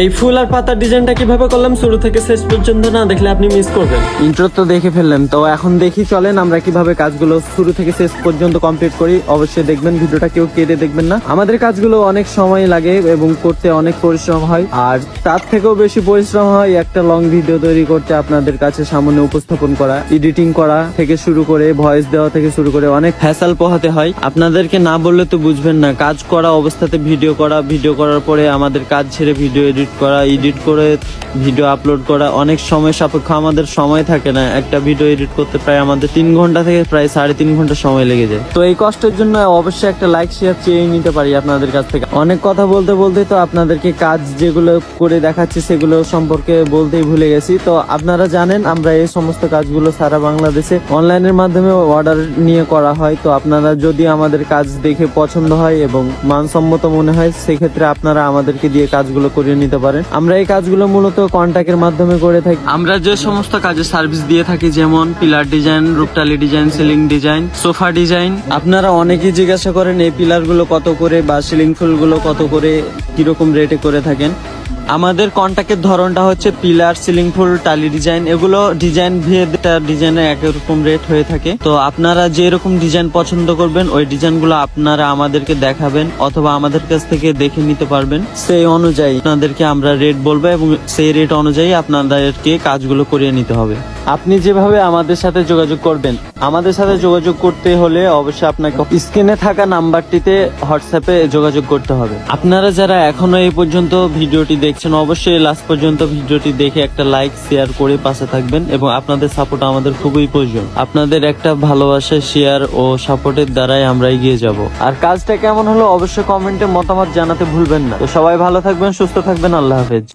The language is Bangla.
এই ফুল আর পাতার ডিজাইনটা কিভাবে করলাম শুরু থেকে শেষ পর্যন্ত না দেখলে আপনি মিস করবেন। ইন্ট্রো তো দেখে ফেললেন, তো এখন দেখি চলেন আমরা কিভাবে কাজগুলো শুরু থেকে শেষ পর্যন্ত কমপ্লিট করি। অবশ্যই দেখবেন, ভিডিওটা কেউ কেটে দেখবেন না। আমাদের কাজগুলো অনেক সময় লাগে এবং করতে অনেক পরিশ্রম হয়, আর তার থেকেও বেশি পরিশ্রম হয় একটা লং ভিডিও তৈরি করতে, আপনাদের কাছে সামনে উপস্থাপন করা, এডিটিং করা থেকে শুরু করে ভয়েস দেওয়া থেকে শুরু করে অনেক হ্যাসেল পোহাতে হয়। আপনাদেরকে না বললে তো বুঝবেন না। কাজ করা অবস্থাতে ভিডিও করা, ভিডিও করার পরে আমাদের কাজ ছেড়ে ভিডিও এডিট করা, এডিট করে ভিডিও আপলোড করা অনেক সময় সাপেক্ষ। আমাদের সময় থাকে না, একটা ভিডিও এডিট করতে প্রায় আমাদের 3 ঘন্টা থেকে প্রায় 3.5 ঘন্টা সময় লেগে যায়। তো এই কষ্টের জন্য অবশ্যই একটা লাইক শেয়ার চেয়ে নিতে পারি আপনাদের কাছ থেকে। অনেক কথা বলতে বলতে তো আপনাদেরকে কাজ যেগুলো করে দেখাচ্ছি সেগুলো সম্পর্কে বলতেই ভুলে গেছি। তো আপনারা জানেন আমরা এই সমস্ত কাজগুলো সারা বাংলাদেশে অনলাইনের মাধ্যমে অর্ডার নিয়ে করা হয়। তো আপনারা যদি আমাদের কাজ দেখে পছন্দ হয় এবং মানসম্মত মনে হয়, সেক্ষেত্রে আপনারা আমাদেরকে দিয়ে কাজগুলো করিয়ে নিতে পারেন। আমরা এই কাজগুলো মূলত কন্ট্যাক্টের মাধ্যমে করে থাকি। আমরা যে সমস্ত কাজে সার্ভিস দিয়ে থাকি, যেমন পিলার ডিজাইন, রূপটালি design, ceiling design, sofa design. আপনারা অনেকেই জিজ্ঞাসা করেন এই পিলার গুলো কত করে বা সিলিং ফুল গুলো কত করে, কিরকম রেটে করে থাকেন। আমাদের কন্ট্যাক্টের ধরনটা হচ্ছে পিলার, সিলিং ফুল, টালি ডিজাইন, এগুলো ডিজাইন ভেদ ডিজাইনের এক রকম রেট হয়ে থাকে। তো আপনারা যে রকম ডিজাইন পছন্দ করবেন ওই ডিজাইনগুলো আপনারা আমাদেরকে দেখাবেন অথবা আমাদের কাছ থেকে দেখে নিতে পারবেন। সেই অনুযায়ী আপনাদেরকে আমরা রেট বলবো এবং সেই রেট অনুযায়ী আপনাদেরকে কাজগুলো করিয়ে নিতে হবে। আপনি যেভাবে আমাদের সাথে যোগাযোগ করবেন, আমাদের সাথে যোগাযোগ করতে হলে অবশ্যই আপনাকে স্ক্রিনে থাকা নাম্বারটিতে হোয়াটসঅ্যাপে যোগাযোগ করতে হবে। আপনারা যারা এখনো এই পর্যন্ত ভিডিওটি দেখছেন, অবশ্যই লাস্ট পর্যন্ত ভিডিওটি দেখে একটা লাইক শেয়ার করে পাশে থাকবেন এবং আপনাদের সাপোর্ট আমাদের খুবই প্রয়োজন। আপনাদের একটা ভালোবাসা, শেয়ার ও সাপোর্টের দ্বারাই আমরা এগিয়ে যাব। আর কাজটা কেমন হলো অবশ্যই কমেন্টে মতামত জানাতে ভুলবেন না। তো সবাই ভালো থাকবেন, সুস্থ থাকবেন, আল্লাহ হাফেজ।